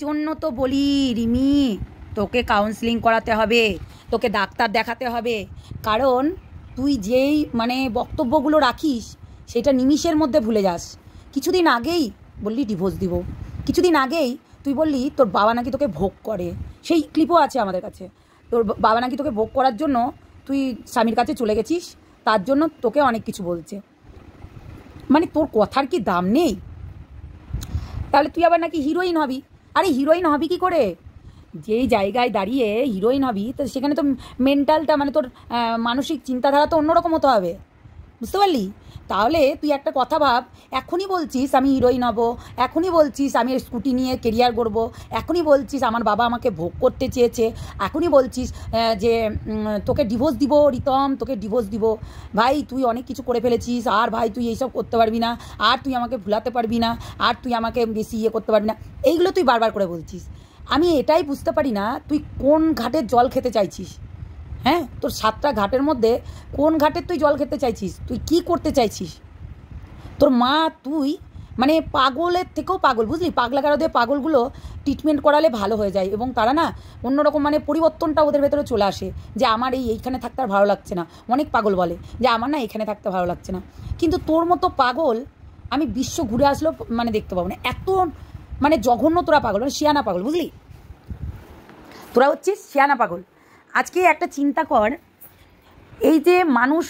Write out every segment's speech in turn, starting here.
জন্য তো বলি রিমি, তোকে কাউন্সেলিং করাতে হবে, তোকে ডাক্তার দেখাতে হবে। কারণ তুই যেই বক্তব্যগুলো রাখিস সেটা নিমিষের মধ্যে ভুলে যাস। কিছুদিন আগেই বললি ডিভোর্স দিব, কিছুদিন আগেই তুই বললি তোর বাবা নাকি তোকে ভোগ করে, সেই ক্লিপও আছে আমাদের কাছে। তোর বাবা নাকি তোকে ভোগ করার জন্য তুই স্বামীর কাছে চলে গেছিস, তার জন্য তোকে অনেক কিছু বলছে। তোর কথার কি দাম নেই? তাহলে তুই আবার নাকি হিরোইন হবি। আরে হিরোইন হবি কি করে? যেই জায়গায় দাঁড়িয়ে হিরোইন হবি, তো সেখানে তো মেন্টালটা তোর মানসিক চিন্তাধারা তো অন্যরকম হতে হবে, বুঝতে পারলি? তাহলে তুই একটা কথা ভাব, এখনই বলছিস আমি হিরোইন হব, এখনই বলছিস আমি স্কুটি নিয়ে কেরিয়ার করব, এখনই বলছিস আমার বাবা আমাকে ভোগ করতে চেয়েছে, এখনই বলছিস যে তোকে ডিভোর্স দিব রিতম, তোকে ডিভোর্স দিব। ভাই তুই অনেক কিছু করে ফেলেছিস, আর ভাই তুই এইসব করতে পারবি না, আর তুই আমাকে ভুলাতে পারবি না, আর তুই আমাকে বেশি করতে পারবি না, এইগুলো তুই বারবার করে বলছিস। আমি এটাই বুঝতে পারি না তুই কোন ঘাটের জল খেতে চাইছিস। হ্যাঁ, তোর 7টা ঘাটের মধ্যে কোন ঘাটের তুই জল খেতে চাইছিস? তুই কি করতে চাইছিস? তোর মা তুই পাগলের থেকেও পাগল, বুঝলি? পাগলাগারদের পাগলগুলো ট্রিটমেন্ট করালে ভালো হয়ে যায় এবং তারা না অন্যরকম পরিবর্তনটা ওদের ভেতরে চলে আসে, যে আমার এইখানে থাকতে আর ভালো লাগছে না। অনেক পাগল বলে যে আমার না এখানে থাকতে ভালো লাগছে না, কিন্তু তোর মতো পাগল আমি বিশ্ব ঘুরে আসলেও দেখতে পাবো না। এত জঘন্য তোরা পাগল, শিয়ানা পাগল, বুঝলি? তোরা হচ্ছিস শিয়ানা পাগল। আজকে একটা চিন্তা কর, এই যে মানুষ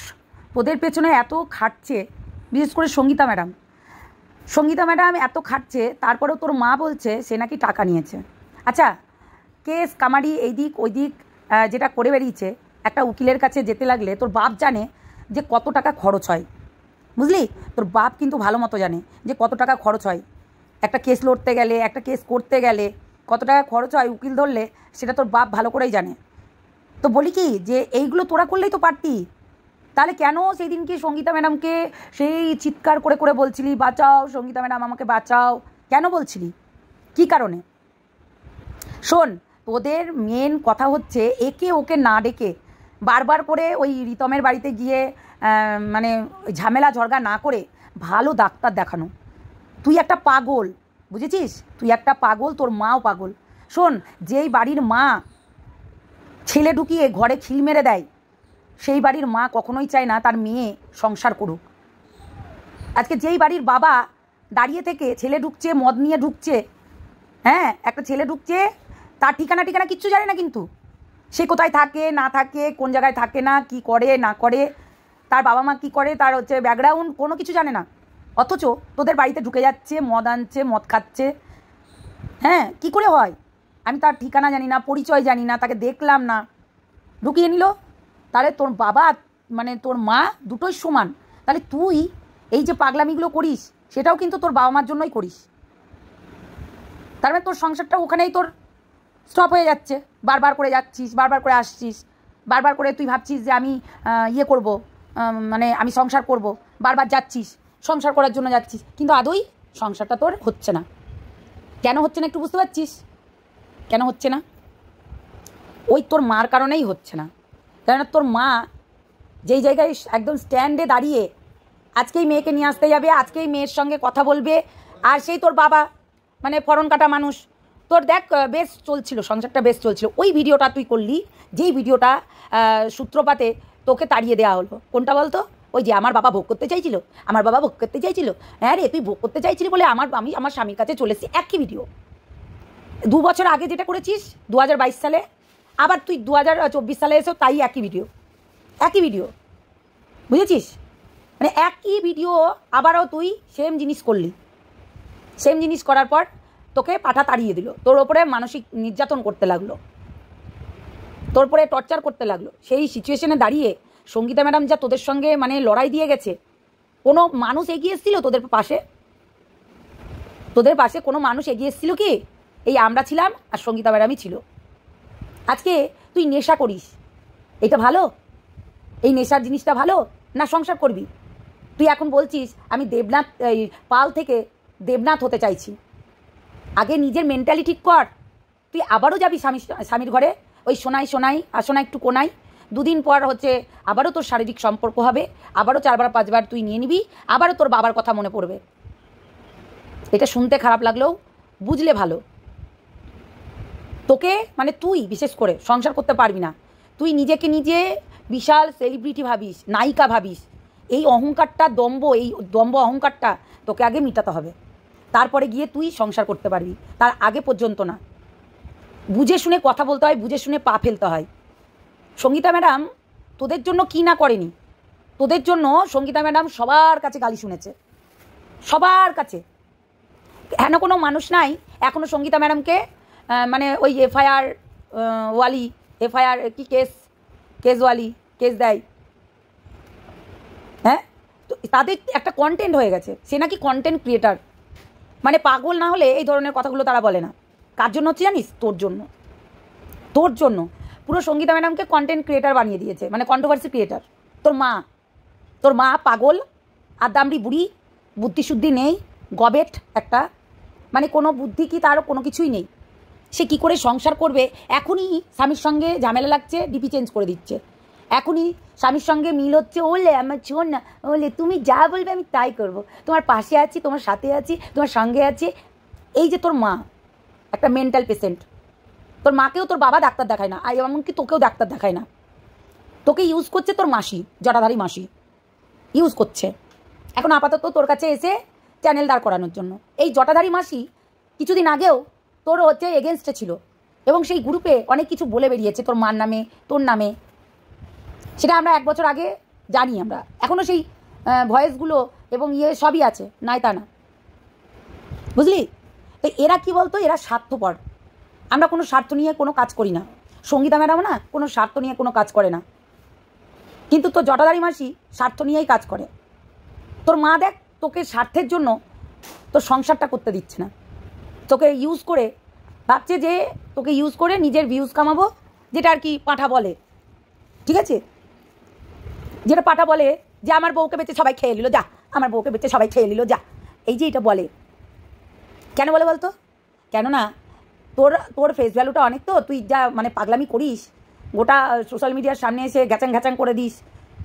ওদের পেছনে এত খাটছে, বিশেষ করে সঙ্গীতা ম্যাডাম এত খাটছে, তারপরেও তোর মা বলছে সে নাকি টাকা নিয়েছে। আচ্ছা, কেস কামারি এই দিক ওই দিক যেটা করে বেরিয়েছে, একটা উকিলের কাছে যেতে লাগলে তোর বাপ জানে যে কত টাকা খরচ হয়, বুঝলি? তোর বাপ কিন্তু ভালো মতো জানে যে কত টাকা খরচ হয়। একটা কেস লড়তে গেলে, একটা কেস করতে গেলে কত টাকা খরচ হয় উকিল ধরলে, সেটা তোর বাপ ভালো করেই জানে। তো বলি কি, যে এইগুলো তোরা করলেই তো পারতি। তাহলে কেন সেই দিনকে সঙ্গীতা ম্যাডামকে সেই চিৎকার করে করে বলছিলি বাঁচাও সঙ্গীতা ম্যাডাম, আমাকে বাঁচাও? কেন বলছিলি? কি কারণে? শোন, তোদের মেন কথা হচ্ছে একে ওকে না ডেকে বারবার করে ওই রিতমের বাড়িতে গিয়ে ঝামেলা ঝরগা না করে ভালো ডাক্তার দেখানো। তুই একটা পাগল, বুঝেছিস? তুই একটা পাগল, তোর মাও পাগল। শোন, যেই বাড়ির মা ছেলে ঢুকিয়ে ঘরে খিল মেরে দেয়, সেই বাড়ির মা কখনোই চায় না তার মেয়ে সংসার করুক। আজকে যেই বাড়ির বাবা দাঁড়িয়ে থেকে ছেলে ঢুকছে, মদ নিয়ে ঢুকছে, হ্যাঁ, একটা ছেলে ঢুকছে, তার ঠিকানা কিচ্ছু জানে না, কিন্তু সে কোথায় থাকে না থাকে, কোন জায়গায় থাকে না, কি করে না করে, তার বাবা মা কী করে, তার ব্যাকগ্রাউন্ড কোনো কিছু জানে না, অথচ তোদের বাড়িতে ঢুকে যাচ্ছে, মদ আনছে, মদ খাচ্ছে। হ্যাঁ, কি করে হয়? আমি তার ঠিকানা জানি না, পরিচয় জানি না, তাকে দেখলাম না, ঢুকিয়ে নিল। তাহলে তোর বাবা তোর মা দুটোই সমান। তাহলে তুই এই যে পাগলামিগুলো করিস, সেটাও কিন্তু তোর বাবা মার জন্যই করিস। তার তোর সংসারটা ওখানেই তোর স্টপ হয়ে যাচ্ছে। বারবার করে যাচ্ছিস, বারবার করে আসছিস, বারবার করে তুই ভাবছিস যে আমি করব, আমি সংসার করব, বারবার যাচ্ছিস, সংসার করার জন্য যাচ্ছিস, কিন্তু আদৌ সংসারটা তোর হচ্ছে না। কেন হচ্ছে না একটু বুঝতে পারছিস? কেন হচ্ছে না? ওই তোর মার কারণেই হচ্ছে না। কেননা তোর মা যেই জায়গায় একদম স্ট্যান্ডে দাঁড়িয়ে আজকেই মেয়েকে নিয়ে আসতে যাবে, আজকেই মেয়ের সঙ্গে কথা বলবে, আর সেই তোর বাবা ফরন কাটা মানুষ, তোর দেখ বেশ চলছিল, সংসারটা বেশ চলছিল। ওই ভিডিওটা তুই করলি, যেই ভিডিওটা সূত্রপাতে তোকে তাড়িয়ে দেওয়া হলো, কোনটা বলতো? ওই যে আমার বাবা ভোগ করতে চাইছিল, আমার বাবা ভোগ করতে চাইছিল। হ্যাঁ রে, তুই ভোগ করতে চাইছিলি বলে আমি আমার স্বামীর কাছে চলে এসেছি। একই ভিডিও 2 বছর আগে যেটা করেছিস 2022 সালে, আবার তুই 2024 সালে এসেও তাই একই ভিডিও, বুঝেছিস? একই ভিডিও আবারও তুই সেম জিনিস করলি। সেম জিনিস করার পর তোকে পাঠা তাড়িয়ে দিল, তোর ওপরে মানসিক নির্যাতন করতে লাগলো, তোর উপরে টর্চার করতে লাগলো। সেই সিচুয়েশনে দাঁড়িয়ে সঙ্গীতা ম্যাডাম যা তোদের সঙ্গে লড়াই দিয়ে গেছে, কোনো মানুষ এগিয়ে এসেছিল তোদের পাশে? তোদের পাশে কোনো মানুষ এগিয়ে এসেছিল কি? এই আমরা ছিলাম আর সঙ্গীতা ম্যাডামই ছিল। আজকে তুই নেশা করিস, এটা ভালো? এই নেশার জিনিসটা ভালো না? সংসার করবি? তুই এখন বলছিস আমি দেবনাথ, পাল থেকে দেবনাথ হতে চাইছি। আগে নিজের মেন্টালি ঠিক কর। তুই আবারও যাবি স্বামীর ঘরে, ওই সোনাই আসোনা একটু কোনাই, 2 দিন পর আবারও তোর শারীরিক সম্পর্ক হবে, আবারও 4বার 5বার তুই নিয়ে নিবি, আবারও তোর বাবার কথা মনে পড়বে। এটা শুনতে খারাপ লাগলেও বুঝলে ভালো। তোকে মানে তুই বিশেষ করে সংসার করতে পারবি না। তুই নিজেকে নিজে বিশাল সেলিব্রিটি ভাবিস, নায়িকা ভাবিস। এই অহংকারটা, এই দম্ভ অহংকারটা তোকে আগে মিটাতে হবে, তারপরে গিয়ে তুই সংসার করতে পারবি। তার আগে পর্যন্ত না। বুঝে শুনে কথা বলতে হয়, বুঝে শুনে পা ফেলতে হয়। সঙ্গীতা ম্যাডাম তোদের জন্য কি না করেনি। তোদের জন্য সঙ্গীতা ম্যাডাম সবার কাছে গালি শুনেছে, সবার কাছে। হেন কোনো মানুষ নাই এখনও সঙ্গীতা ম্যাডামকে মানে ওই এফআইআর ওয়ালি, এফআইআর কি কেসওয়ালি কেস দেয়। হ্যাঁ, তো তাদের একটা কন্টেন্ট হয়ে গেছে, সে নাকি কন্টেন্ট ক্রিয়েটার। মানে পাগল না হলে এই ধরনের কথাগুলো তারা বলে না। কার জন্য হচ্ছে জানিস? তোর জন্য। তোর জন্য পুরো সঙ্গীতা ম্যাডামকে কন্টেন্ট ক্রিয়েটার বানিয়ে দিয়েছে, মানে কন্ট্রোভার্সি ক্রিয়েটার। তোর মা পাগল, আদামড়ি বুড়ি, বুদ্ধিশুদ্ধি নেই, গবেট একটা, মানে কোনো বুদ্ধি কি তারও কোনো কিছুই নেই। সে কি করে সংসার করবে? এখনই স্বামীর সঙ্গে ঝামেলা লাগছে, ডিপি চেঞ্জ করে দিচ্ছে। এখনই স্বামীর সঙ্গে মিল হচ্ছে, ওলে আমার শোন না, ওলে তুমি যা বলবে আমি তাই করব, তোমার পাশে আছি, তোমার সাথে আছি, তোমার সঙ্গে আছি। এই যে তোর মা একটা মেন্টাল পেশেন্ট। তোর মাকেও তোর বাবা ডাক্তার দেখায় না, আর এমনকি তোকেও ডাক্তার দেখায় না। তোকে ইউজ করছে তোর মাসি, জটাধারী মাসি ইউজ করছে এখন আপাতত তোর কাছে এসে চ্যানেল দাঁড় করানোর জন্য। এই জটাধারী মাসি কিছুদিন আগেও তোর হচ্ছে এগেনস্টে ছিল, এবং সেই গ্রুপে অনেক কিছু বলে বেরিয়েছে তোর মার নামে, তোর নামে। সেটা আমরা 1 বছর আগে জানি, আমরা এখনও সেই ভয়েসগুলো এবং সবই আছে, নাই তা না, বুঝলি? তো এরা কি বলতো, এরা স্বার্থপর। আমরা কোনো স্বার্থ নিয়ে কোনো কাজ করি না। সঙ্গীতা ম্যাডামও না কোনো স্বার্থ নিয়ে কোনো কাজ করে না, কিন্তু তোর জটাধারী মাসি স্বার্থ নিয়েই কাজ করে। তোর মা দেখ তোকে স্বার্থের জন্য তোর সংসারটা করতে দিচ্ছে না, তোকে ইউজ করে ভাবছে যে তোকে ইউজ করে নিজের ভিউজ কামাবো, যেটা আর কি পাঁঠা বলে, ঠিক আছে? যেটা পাঁঠা বলে যে আমার বউকে বেঁচে সবাই খেয়ে নিল, যা আমার বউকে বেঁচে সবাই খেয়ে নিল, যা। এই যে এটা বলে, কেন বলে বলতো? কেননা তোর ফেস ভ্যালুটা অনেক, তো তুই যা মানে পাগলামি করিস, গোটা সোশ্যাল মিডিয়ার সামনে এসে ঘ্যাচাং ঘ্যাচাং করে দিস,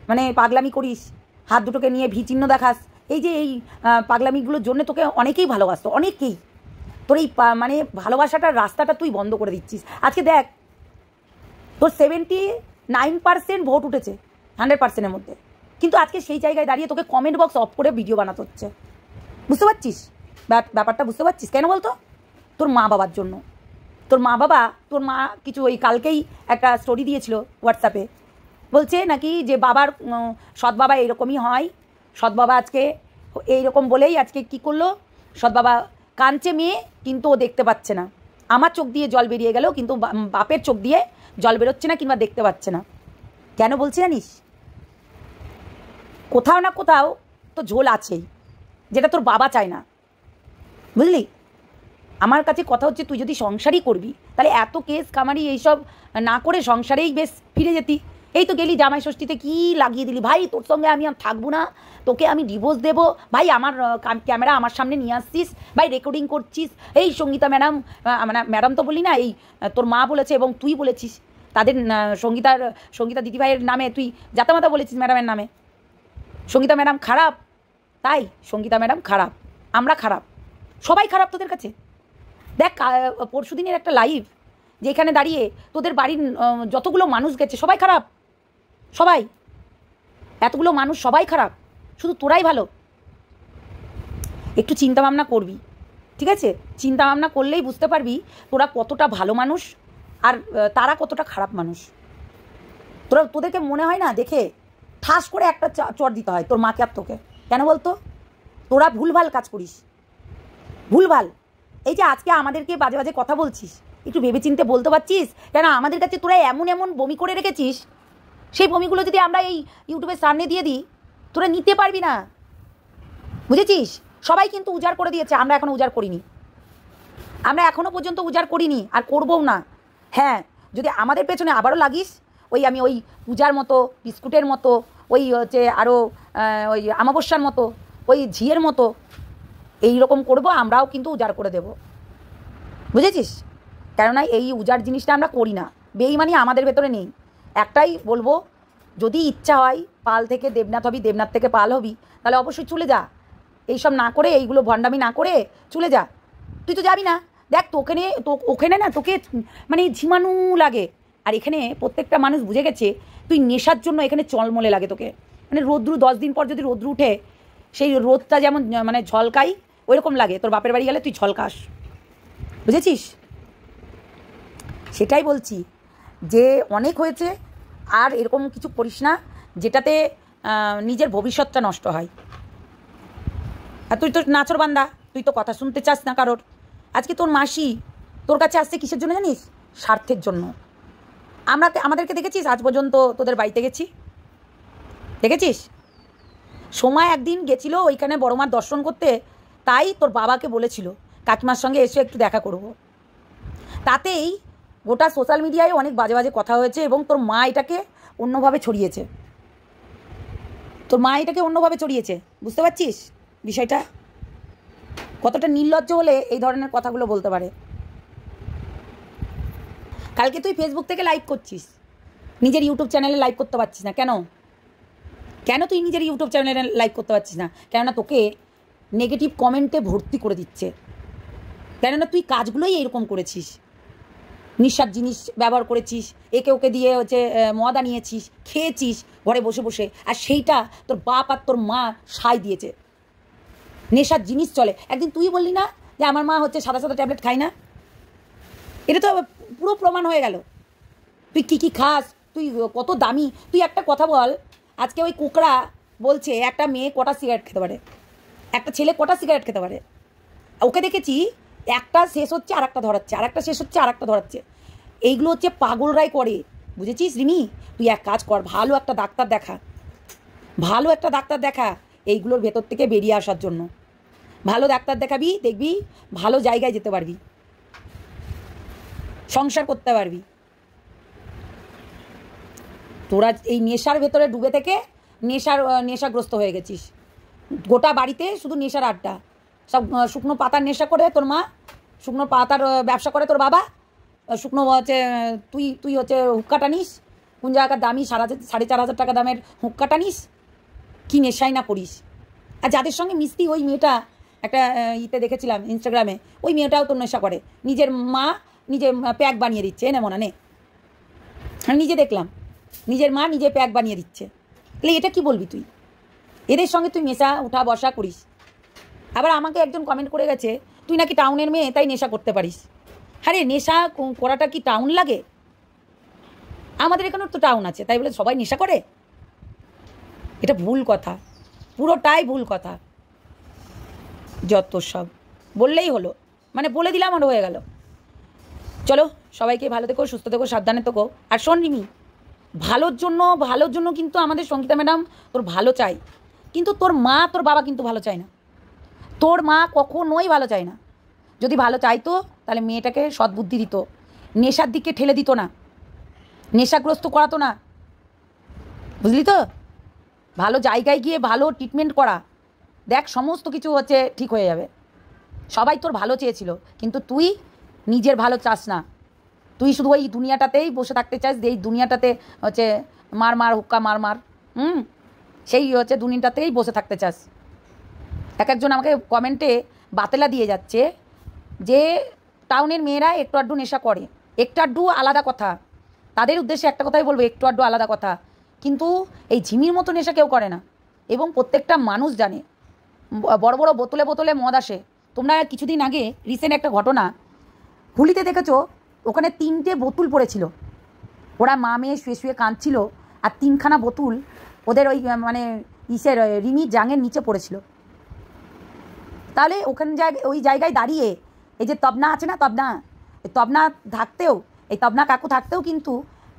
মানে পাগলামি করিস, হাত দুটোকে নিয়ে ভি চিহ্ন দেখাস। এই যে এই পাগলামিগুলোর জন্য তোকে অনেকেই ভালোবাসতো, অনেকেই। তোর এই মানে ভালোবাসাটার রাস্তাটা তুই বন্ধ করে দিচ্ছিস। আজকে দেখ তোর 79% ভোট উঠেছে 100%-এর মধ্যে, কিন্তু আজকে সেই জায়গায় দাঁড়িয়ে তোকে কমেন্ট বক্স অফ করে ভিডিও বানাতে হচ্ছে। বুঝতে পারছিস ব্যাপারটা? বুঝতে পারছিস কেন বলতো? তোর মা বাবার জন্য। তোর মা কিছু ওই কালকেই একটা স্টোরি দিয়েছিল হোয়াটসঅ্যাপে, বলছে নাকি যে বাবার সৎ বাবা এরকমই হয়, সৎ বাবা আজকে এইরকম বলেই আজকে কি করলো, সৎ বাবা কাঁদছে মেয়ে কিন্তু ও দেখতে পাচ্ছে না। আমার চোখ দিয়ে জল বেরিয়ে গেল, কিন্তু বাপের চোখ দিয়ে জল বেরোচ্ছে না কিংবা দেখতে পাচ্ছে না। কেন বলছি জানিস? কোথাও না কোথাও তো ঝোল আছেই, যেটা তোর বাবা চায় না, বুঝলি? আমার কাছে কথা হচ্ছে, তুই যদি সংসারই করবি তাহলে এত কেস কামারি এইসব না করে সংসারেই বেশ ফিরে যেতি। এই তো গেলি জামাই ষষ্ঠীতে কি লাগিয়ে দিলি, ভাই তোর সঙ্গে আমি আর থাকবো না, তোকে আমি ডিভোর্স দেবো, ভাই আমার ক্যামেরা আমার সামনে নিয়ে আসছিস, ভাই রেকর্ডিং করছিস। এই সঙ্গীতা ম্যাডাম, মানে ম্যাডাম তো বলি না, এই তোর মা বলেছে এবং তুই বলেছিস, তাদের সঙ্গীতা দিদিভাইয়ের নামে তুই জাতামাতা বলেছিস ম্যাডামের নামে। সঙ্গীতা ম্যাডাম খারাপ, তাই সঙ্গীতা ম্যাডাম খারাপ, আমরা খারাপ, সবাই খারাপ তোদের কাছে। দেখ পরশুদিনের একটা লাইভ, যেখানে দাঁড়িয়ে তোদের বাড়ির যতগুলো মানুষ গেছে সবাই খারাপ, সবাই, এতগুলো মানুষ সবাই খারাপ, শুধু তোরাই ভালো। একটু চিন্তা ভাবনা করবি, ঠিক আছে? চিন্তা ভাবনা করলেই বুঝতে পারবি তোরা কতটা ভালো মানুষ আর তারা কতটা খারাপ মানুষ। তোদেরকে মনে হয় না দেখে ঠাস করে একটা চড় দিতে হয় তোর মাকে আর তোকে? কেন বলতো? তোরা ভুলভাল কাজ করিস, ভুলভাল। এই যে আজকে আমাদেরকে বাজে বাজে কথা বলছিস, একটু ভেবেচিন্তে বলতে পারছিস? কেন আমাদের কাছে তোরা এমন এমন বমি করে রেখেছিস, সেই বমিগুলো যদি আমরা এই ইউটিউবের সামনে দিয়ে দিই তোরা নিতে পারবি না, বুঝেছিস? সবাই কিন্তু উজাড় করে দিয়েছে, আমরা এখনও উজাড় করিনি, আমরা এখনও পর্যন্ত উজাড় করিনি আর করবও না। হ্যাঁ, যদি আমাদের পেছনে আবারও লাগিস, আমি ওই পূজার মতো, বিস্কুটের মতো, ওই হচ্ছে আরও ওই আমাবস্যার মতো, ওই ঝিয়ের মতো এই রকম করবো, আমরাও কিন্তু উজাড় করে দেব, বুঝেছিস? কেননা এই উজাড় জিনিসটা আমরা করি না, বেইমানি আমাদের ভেতরে নেই। একটাই বলবো, যদি ইচ্ছা হয় পাল থেকে দেবনাথ হবি, দেবনাথ থেকে পাল হবি, তাহলে অবশ্যই চলে যা, এইসব না করে, এইগুলো ভণ্ডামি না করে চলে যা। তুই তো যাবি না, দেখ ওখানে না তোকে মানে ঝিমানো লাগে, আর এখানে প্রত্যেকটা মানুষ বুঝে গেছে তুই নেশার জন্য এখানে চলমলে লাগে তোকে। মানে রোদ্রু 10 দিন পর যদি রোদ্রু উঠে সেই রোদটা যেমন মানে ঝলকাই ওইরকম লাগে, তোর বাপের বাড়ি গেলে তুই ঝলকাস, বুঝেছিস? সেটাই বলছি যে অনেক হয়েছে, আর এরকম কিছু করিস না যেটাতে নিজের ভবিষ্যৎটা নষ্ট হয়। আর তুই তো নাচরবান্দা, তুই তো কথা শুনতে চাস না কারোর। আজকে তোর মাসি তোর কাছে আসছে কিসের জন্য জানিস? স্বার্থের জন্য। আমাদেরকে দেখেছিস আজ পর্যন্ত তোদের বাড়িতে গেছি? দেখেছিস? সময় একদিন গেছিল ওইখানে বড় মার দর্শন করতে, তাই তোর বাবাকে বলেছিল কাকিমার সঙ্গে এসে একটু দেখা করব। তাতেই গোটা সোশ্যাল মিডিয়ায় অনেক বাজে বাজে কথা হয়েছে এবং তোর মা এটাকে অন্যভাবে ছড়িয়েছে। বুঝতে পারছিস বিষয়টা? কতটা নির্লজ্জ হলে এই ধরনের কথাগুলো বলতে পারে। কালকে তুই ফেসবুক থেকে লাইভ করছিস, নিজের ইউটিউব চ্যানেলে লাইভ করতে পারছিস না কেন? কেন তুই নিজের ইউটিউব চ্যানেলে লাইভ করতে পারছিস না? কেননা তোকে নেগেটিভ কমেন্টে ভর্তি করে দিচ্ছে। কেননা তুই কাজগুলোই এরকম করেছিস, নিঃস্বাদ জিনিস ব্যবহার করেছিস, একে ওকে দিয়ে হচ্ছে মদ আনিয়েছিস, খেয়েছিস ঘরে বসে বসে, আর সেইটা তোর বাপ আর তোর মা সায় দিয়েছে। নেশার জিনিস চলে। একদিন তুই বললি না যে আমার মা হচ্ছে সাদা সাদা ট্যাবলেট খায় না? এটা তো পুরো প্রমাণ হয়ে গেল। তুই কী খাস, তুই কত দামি। তুই একটা কথা বল, আজকে ওই কুকড়া বলছে একটা মেয়ে কটা সিগারেট খেতে পারে, একটা ছেলে কটা সিগারেট খেতে পারে। ওকে দেখেছি একটা শেষ হচ্ছে আর একটা ধরাচ্ছে, আর একটা শেষ হচ্ছে আর একটা ধরাচ্ছে। এইগুলো হচ্ছে পাগলরাই করে, বুঝেছিস রিমি? তুই এক কাজ কর, ভালো একটা ডাক্তার দেখা এইগুলোর ভেতর থেকে বেরিয়ে আসার জন্য। ভালো ডাক্তার দেখাবি, দেখবি ভালো জায়গায় যেতে পারবি, সংসার করতে পারবি। তোরা এই নেশার ভেতরে ডুবে থেকে নেশাগ্রস্ত হয়ে গেছিস। গোটা বাড়িতে শুধু নেশার আড্ডা। সব শুকনো পাতার নেশা করে তোর মা, শুকনো পাতার ব্যবসা করে তোর বাবা, শুকনো হচ্ছে তুই হচ্ছে হুক্কা টানিস, কোন জায়গার দামি 4,500 টাকা দামের হুক্কা টানিস, কী নেশাই না করিস। আর যাদের সঙ্গে মিস্তি ওই মেয়েটা একটা দেখেছিলাম ইনস্টাগ্রামে, ওই মেয়েটাও তোর নেশা করে। নিজের মা নিজে প্যাক বানিয়ে দিচ্ছে, এনে মনে নে, আমি নিজে দেখলাম নিজের মা নিজে প্যাক বানিয়ে দিচ্ছে। তাহলে এটা কি বলবি তুই? এদের সঙ্গে তুই মেশা উঠা বসা করিস। আবার আমাকে একজন কমেন্ট করে গেছে তুই নাকি টাউনের মেয়ে তাই নেশা করতে পারিস। আরে নেশা করাটা কি টাউন লাগে? আমাদের এখানেও তো টাউন আছে, তাই বলে সবাই নেশা করে? এটা ভুল কথা, পুরোটাই ভুল কথা। যত সব বললেই হলো, মানে বলে দিলাম আর হয়ে গেল। চলো সবাইকে ভালো থেকো, সুস্থ থেকো, সাবধানে থেকো। আর শোন রিমি, ভালোর জন্য কিন্তু আমাদের সঙ্গীতা ম্যাডাম তোর ভালো চাই, কিন্তু তোর মা তোর বাবা কিন্তু ভালো চায় না। তোর মা কখনোই ভালো চায় না। যদি ভালো চাইতো তাহলে মেয়েটাকে সদ্বুদ্ধি দিত, নেশার দিকে ঠেলে দিত না, নেশাগ্রস্ত করাতো না, বুঝলি তো? ভালো জায়গায় গিয়ে ভালো ট্রিটমেন্ট করা, দেখ সমস্ত কিছু হচ্ছে ঠিক হয়ে যাবে। সবাই তোর ভালো চেয়েছিল, কিন্তু তুই নিজের ভালো চাস না। তুই শুধু ওই দুনিয়াটাতেই বসে থাকতে চাস, এই দুনিয়াটাতে হচ্ছে মার হুক্কা মার সেই হচ্ছে দুনিয়াটাতেই বসে থাকতে চাস। একজন আমাকে কমেন্টে বাতেলা দিয়ে যাচ্ছে যে টাউনের মেয়েরা একটু আড্ডু নেশা করে, একটু আড্ডু আলাদা কথা। তাদের উদ্দেশ্যে একটা কথাই বলবো, একটু আড্ডু আলাদা কথা, কিন্তু এই ঝিমির মতো নেশা কেউ করে না। এবং প্রত্যেকটা মানুষ জানে বড় বড় বোতলে মদ আসে। তোমরা কিছুদিন আগে রিসেন্ট একটা ঘটনা হুলিতে দেখেছো, ওখানে 3টে বোতল পড়েছিল, ওরা মা মেয়ে শুয়ে কাঁদছিল, আর 3খানা বোতল ওদের ওই মানে রিমির জাঙের নিচে পড়েছিল। তাহলে ওই জায়গায় দাঁড়িয়ে এই যে তবনা আছে না, তবনা থাকতেও, এই তবনা কাকু থাকতেও কিন্তু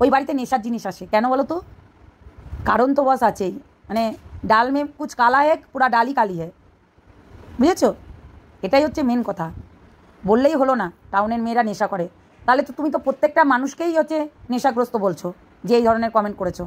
ওই বাড়িতে নেশার জিনিস আসে। কেন বলো তো? কারণ তো বস আছেই, মানে ডাল মে কুছ কালা है, পুরা ডালই কালি है, বুঝেছো? এটাই হচ্ছে মেন কথা। বললেই হলো না টাউনের মেয়েরা নেশা করে, তাহলে তো তুমি তো প্রত্যেকটা মানুষকেই হচ্ছে নেশাগ্রস্ত বলছো যে এই ধরনের কমেন্ট করেছো।